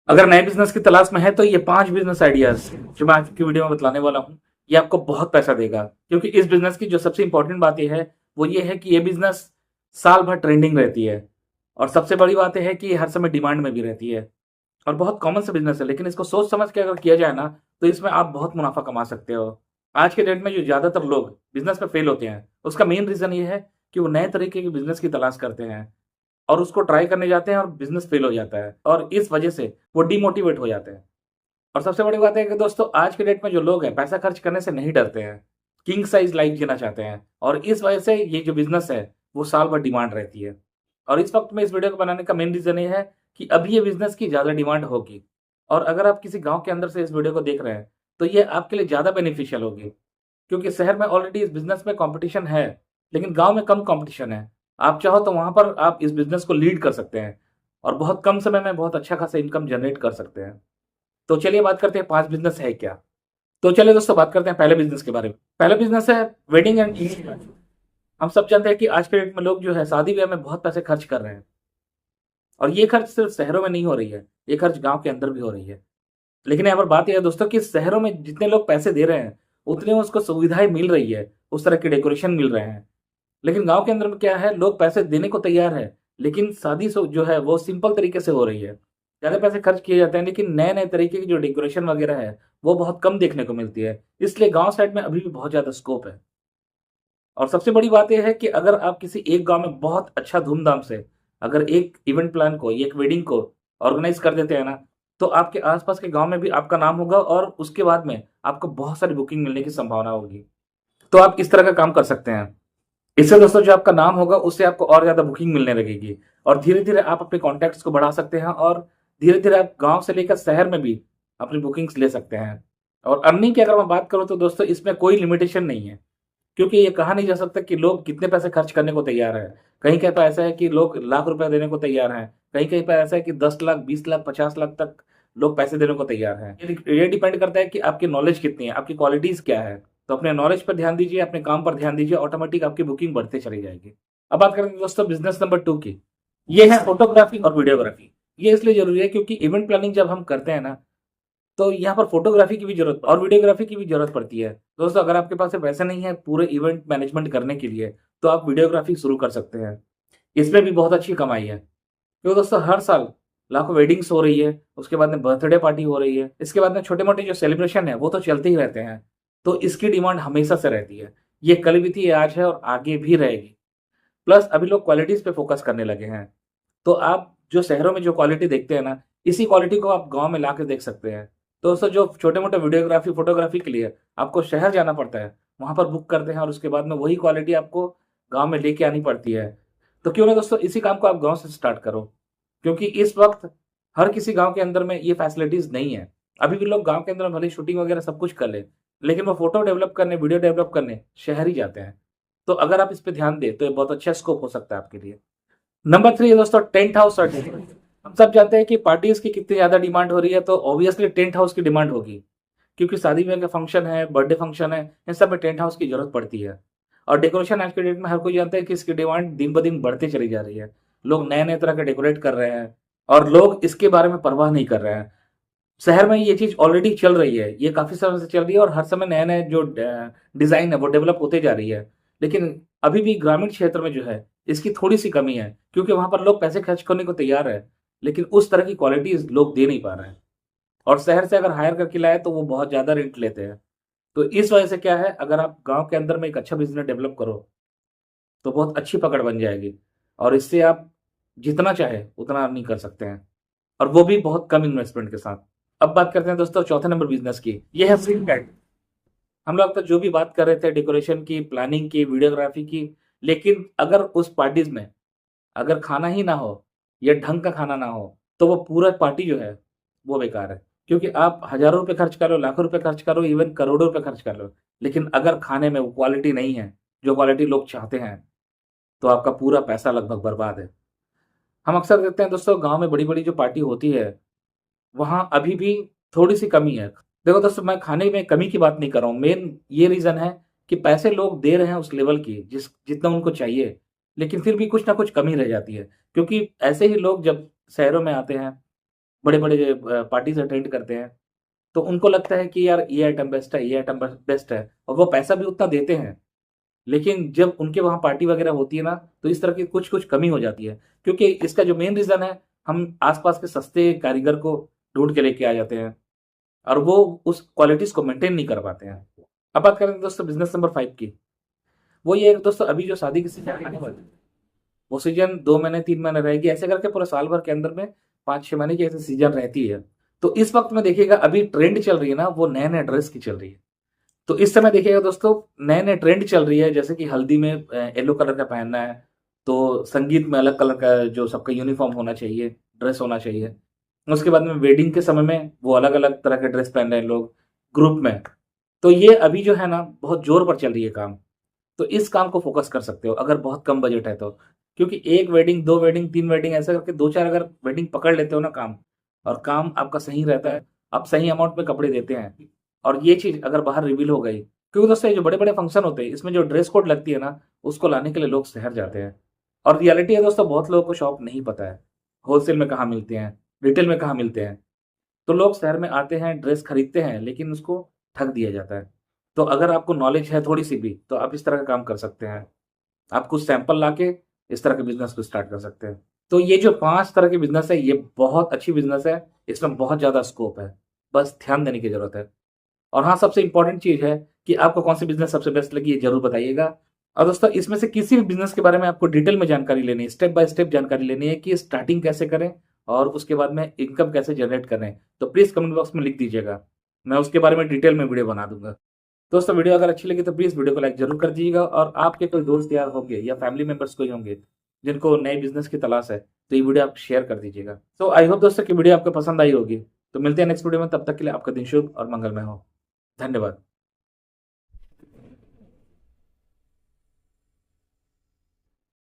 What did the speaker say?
अगर नए बिजनेस की तलाश में है तो ये 5 बिजनेस आइडियाज जो मैं आज की वीडियो में बतलाने वाला हूँ, ये आपको बहुत पैसा देगा। क्योंकि इस बिजनेस की जो सबसे इंपॉर्टेंट बात ये है, वो ये है कि ये बिजनेस साल भर ट्रेंडिंग रहती है। और सबसे बड़ी बात ये है कि ये हर समय डिमांड में भी रहती है। और बहुत कॉमन सा बिजनेस है, लेकिन इसको सोच समझ के अगर किया जाए ना, तो इसमें आप बहुत मुनाफा कमा सकते हो। आज के डेट में जो ज़्यादातर लोग बिजनेस में फेल होते हैं, उसका मेन रीज़न ये है कि वो नए तरीके के बिजनेस की तलाश करते हैं और उसको ट्राई करने जाते हैं और बिज़नेस फ़ेल हो जाता है और इस वजह से वो डिमोटिवेट हो जाते हैं। और सबसे बड़ी बात है कि दोस्तों आज के डेट में जो लोग हैं पैसा खर्च करने से नहीं डरते हैं। किंग साइज़ लाइफ़ जीना चाहते हैं और इस वजह से ये जो बिज़नेस है वो साल भर डिमांड रहती है। और इस वक़्त में इस वीडियो को बनाने का मेन रीज़न ये है कि अभी ये बिज़नेस की ज़्यादा डिमांड होगी। और अगर आप किसी गाँव के अंदर से इस वीडियो को देख रहे हैं, तो ये आपके लिए ज़्यादा बेनिफिशियल होगी। क्योंकि शहर में ऑलरेडी इस बिज़नेस में कॉम्पिटिशन है, लेकिन गाँव में कम कॉम्पिटिशन है। आप चाहो तो वहाँ पर आप इस बिज़नेस को लीड कर सकते हैं और बहुत कम समय में बहुत अच्छा खासा इनकम जनरेट कर सकते हैं। तो चलिए बात करते हैं 5 बिज़नेस है क्या? तो चलिए दोस्तों बात करते हैं पहले बिज़नेस के बारे में। पहला बिज़नेस है वेडिंग एंड इवेंट प्लानिंग। हम सब जानते हैं कि आज के डेट में लोग जो है शादी-ब्याह में बहुत पैसे खर्च कर रहे हैं और ये खर्च सिर्फ़ शहरों में नहीं हो रही है, ये खर्च गाँव के अंदर भी हो रही है। लेकिन यहाँ पर बात ये है दोस्तों कि शहरों में जितने लोग पैसे दे रहे हैं, उतनी उसको सुविधाएँ मिल रही है, उस तरह के डेकोरेशन मिल रहे हैं। लेकिन गाँव के अंदर में क्या है, लोग पैसे देने को तैयार है, लेकिन शादी जो है वो सिंपल तरीके से हो रही है। ज़्यादा पैसे खर्च किए जाते हैं, लेकिन नए-नए तरीके की जो डेकोरेशन वगैरह है, वो बहुत कम देखने को मिलती है। इसलिए गाँव साइड में अभी भी बहुत ज़्यादा स्कोप है। और सबसे बड़ी बात ये है कि अगर आप किसी एक गाँव में बहुत अच्छा धूमधाम से अगर एक इवेंट प्लान को, एक वेडिंग को ऑर्गेनाइज़ कर देते हैं ना, तो आपके आस-पास के गाँव में भी आपका नाम होगा और उसके बाद में आपको बहुत सारी बुकिंग मिलने की संभावना होगी। तो आप इस तरह का काम कर सकते हैं। इससे दोस्तों जो आपका नाम होगा उससे आपको और ज़्यादा बुकिंग मिलने लगेगी और धीरे-धीरे आप अपने कॉन्टैक्ट्स को बढ़ा सकते हैं और धीरे-धीरे आप गाँव से लेकर शहर में भी अपनी बुकिंग्स ले सकते हैं। और अर्निंग की अगर मैं बात करूँ तो दोस्तों इसमें कोई लिमिटेशन नहीं है, क्योंकि ये कहा नहीं जा सकता कि लोग कितने पैसे खर्च करने को तैयार हैं। कहीं-कहीं पे ऐसा है कि लोग लाख रुपए देने को तैयार हैं, कहीं-कहीं पे ऐसा है कि 10 लाख, 20 लाख, 50 लाख तक लोग पैसे देने को तैयार हैं। ये डिपेंड करता है कि आपकी नॉलेज कितनी है, आपकी क्वालिटीज़ क्या है। तो अपने नॉलेज पर ध्यान दीजिए, अपने काम पर ध्यान दीजिए, ऑटोमेटिक आपकी बुकिंग बढ़ते चली जाएगी। अब बात करेंगे दोस्तों बिज़नेस नंबर 2 की। ये है फ़ोटोग्राफ़ी और वीडियोग्राफ़ी। ये इसलिए ज़रूरी है क्योंकि इवेंट प्लानिंग जब हम करते हैं ना, तो यहाँ पर फ़ोटोग्राफ़ी की भी ज़रूरत और वीडियोग्राफ़ी की भी ज़रूरत पड़ती है। दोस्तों अगर आपके पास पैसे नहीं है पूरे इवेंट मैनेजमेंट करने के लिए, तो आप वीडियोग्राफ़ी शुरू कर सकते हैं। इसमें भी बहुत अच्छी कमाई है। क्योंकि दोस्तों हर साल लाखों वेडिंग्स हो रही है, उसके बाद में बर्थडे पार्टी हो रही है, इसके बाद में छोटे-मोटे जो सेलिब्रेशन है, वो तो चलते ही रहते हैं। तो इसकी डिमांड हमेशा से रहती है। ये कल भी थी, ये आज है और आगे भी रहेगी। प्लस अभी लोग क्वालिटीज़ पे फ़ोकस करने लगे हैं। तो आप जो शहरों में जो क्वालिटी देखते हैं ना, इसी क्वालिटी को आप गाँव में लाके देख सकते हैं। तो दोस्तों जो छोटे-मोटे वीडियोग्राफ़ी, फ़ोटोग्राफ़ी के लिए आपको शहर जाना पड़ता है, वहाँ पर बुक करते हैं और उसके बाद में वही क्वालिटी आपको गाँव में लेके आनी पड़ती है। तो क्यों ना दोस्तों इसी काम को आप गाँव से स्टार्ट करो। क्योंकि इस वक़्त हर किसी गाँव के अंदर में ये फैसिलिटीज़ नहीं है। अभी भी लोग गाँव के अंदर भले ही शूटिंग वगैरह सब कुछ कर लें, लेकिन वो फ़ोटो डेवलप करने, वीडियो डेवलप करने शहर ही जाते हैं। तो अगर आप इस पे ध्यान दें, तो ये बहुत अच्छा स्कोप हो सकता है आपके लिए। नंबर 3 है दोस्तों टेंट हाउस और डेकोरेशन। हम सब जानते हैं कि पार्टीज़ की कितनी ज़्यादा डिमांड हो रही है, तो ऑब्वियसली टेंट हाउस की डिमांड होगी। क्योंकि शादी-ब्याह का फंक्शन है, बर्थडे फंक्शन है, इन सब में टेंट हाउस की ज़रूरत पड़ती है। और डेकोरेशन आज के डेट में हर कोई जानता है कि इसकी डिमांड दिन-ब-दिन बढ़ते चली जा रही है। लोग नए-नए तरह के डेकोरेट कर रहे हैं और लोग इसके बारे में परवाह नहीं कर रहे हैं। शहर में ये चीज़ ऑलरेडी चल रही है, ये काफ़ी समय से चल रही है और हर समय नए-नए जो डिज़ाइन है वो डेवलप होते जा रही है। लेकिन अभी भी ग्रामीण क्षेत्र में जो है, इसकी थोड़ी-सी कमी है क्योंकि वहाँ पर लोग पैसे खर्च करने को तैयार है, लेकिन उस तरह की क्वालिटीज़ लोग दे नहीं पा रहे हैं। और शहर से अगर हायर करके लाए तो वो बहुत ज़्यादा रेंट लेते हैं। तो इस वजह से क्या है, अगर आप गाँव के अंदर में एक अच्छा बिज़नेस डेवलप करो, तो बहुत अच्छी पकड़ बन जाएगी और इससे आप जितना चाहे उतना अर्निंग कर सकते हैं और वो भी बहुत कम इन्वेस्टमेंट के साथ। अब बात करते हैं दोस्तों चौथे नंबर बिज़नेस की, ये है प्रिंट। हम लोग अब तक जो भी बात कर रहे थे डेकोरेशन की, प्लानिंग की, वीडियोग्राफी की, लेकिन अगर उस पार्टीज़ में अगर खाना ही ना हो या ढंग का खाना ना हो, तो वो पूरा पार्टी जो है, वो बेकार है। क्योंकि आप हज़ारों रुपए खर्च करो, लाखों रुपए खर्च करो, इवन करोड़ों रुपए खर्च कर लो, लेकिन अगर खाने में वो क्वालिटी नहीं है, जो क्वालिटी लोग चाहते हैं, तो आपका पूरा पैसा लगभग बर्बाद है। हम अक्सर देखते हैं दोस्तों गाँव में बड़ी-बड़ी जो पार्टी होती है, वहाँ अभी भी थोड़ी-सी कमी है। देखो दोस्तों मैं खाने में कमी की बात नहीं कर रहा हूँ, मेन ये रीज़न है कि पैसे लोग दे रहे हैं उस लेवल की जितना उनको चाहिए, लेकिन फिर भी कुछ ना कुछ कमी रह जाती है। क्योंकि ऐसे ही लोग जब शहरों में आते हैं, बड़े बड़े पार्टीज अटेंड करते हैं, तो उनको लगता है कि यार ये आइटम बेस्ट है, ये आइटम बेस्ट है, और वो पैसा भी उतना देते हैं। लेकिन जब उनके वहाँ पार्टी वगैरह होती है ना, तो इस तरह की कुछ-कुछ कमी हो जाती है। क्योंकि इसका जो मेन रीज़न है, हम आस-पास के सस्ते कारीगर को ढूँढ के लेके आ जाते हैं और वो उस क्वालिटीज़ को मेंटेन नहीं कर पाते हैं। अब बात करें दोस्तों बिज़नेस नंबर 5 की। वो ये है दोस्तों, अभी जो शादी की सीज़न आने वाली है, वो सीज़न 2 महीने 3 महीने रहेगी, ऐसे करके पूरे साल भर के अंदर में 5-6 महीने की ऐसी सीज़न रहती है। तो इस वक़्त में देखिएगा, अभी ट्रेंड चल रही है ना, वो नए-नए ड्रेस की चल रही है। तो इस समय देखिएगा दोस्तों, नए-नए ट्रेंड चल रही है, जैसे कि हल्दी में येलो कलर का पहनना है, तो संगीत में अलग कलर का जो सबका यूनिफ़ॉर्म होना चाहिए, ड्रेस होना चाहिए। उसके बाद में वेडिंग के समय में वो अलग-अलग तरह के ड्रेस पहन रहे हैं लोग, ग्रुप में। तो ये अभी जो है ना, बहुत ज़ोर पर चल रही है काम। तो इस काम को फ़ोकस कर सकते हो अगर बहुत कम बजट है तो। क्योंकि 1 वेडिंग, 2 वेडिंग, 3 वेडिंग ऐसे करके 2-4 अगर वेडिंग पकड़ लेते हो ना काम, और काम आपका सही रहता है, आप सही अमाउंट में कपड़े देते हैं, और ये चीज़ अगर बाहर रिवील हो गई, क्योंकि दोस्तों ये जो बड़े-बड़े फंक्शन होते हैं, इसमें जो ड्रेस कोड लगती है ना, उसको लाने के लिए लोग शहर जाते हैं। और रियलिटी है दोस्तों, बहुत लोगों को शॉप नहीं पता है, होलसेल में कहाँ मिलते हैं, रिटेल में कहाँ मिलते हैं। तो लोग शहर में आते हैं, ड्रेस खरीदते हैं, लेकिन उसको ठग दिया जाता है। तो अगर आपको नॉलेज है थोड़ी-सी भी, तो आप इस तरह का काम कर सकते हैं। आप कुछ सैंपल लाके इस तरह के बिज़नेस को स्टार्ट कर सकते हैं। तो ये जो 5 तरह के बिज़नेस है, ये बहुत अच्छी बिज़नेस है, इसमें बहुत ज़्यादा स्कोप है। बस ध्यान देने की ज़रूरत है। और हाँ, सबसे इम्पोर्टेंट चीज़ है कि आपको कौन-सी बिज़नेस सबसे बेस्ट लगी, ये ज़रूर बताइएगा। और दोस्तों, इसमें से किसी भी बिज़नेस के बारे में आपको डिटेल में जानकारी लेनी है, स्टेप बाय स्टेप जानकारी लेनी है कि स्टार्टिंग कैसे करें और उसके बाद में इनकम कैसे जनरेट करें, तो प्लीज़ कमेंट बॉक्स में लिख दीजिएगा। मैं उसके बारे में डिटेल में वीडियो बना दूँगा। दोस्तों, वीडियो अगर अच्छी लगी तो प्लीज़ वीडियो को लाइक ज़रूर कर दीजिएगा, और आपके कोई दोस्त यार होंगे या फैमिली मेंबर्स कोई होंगे, जिनको नए बिज़नेस की तलाश है, तो ये वीडियो आप शेयर कर दीजिएगा। तो आई होप दोस्तों कि वीडियो आपको पसंद आई होगी। तो मिलते हैं नेक्स्ट वीडियो में, तब तक के लिए आपका दिन शुभ और मंगलमय हो। धन्यवाद।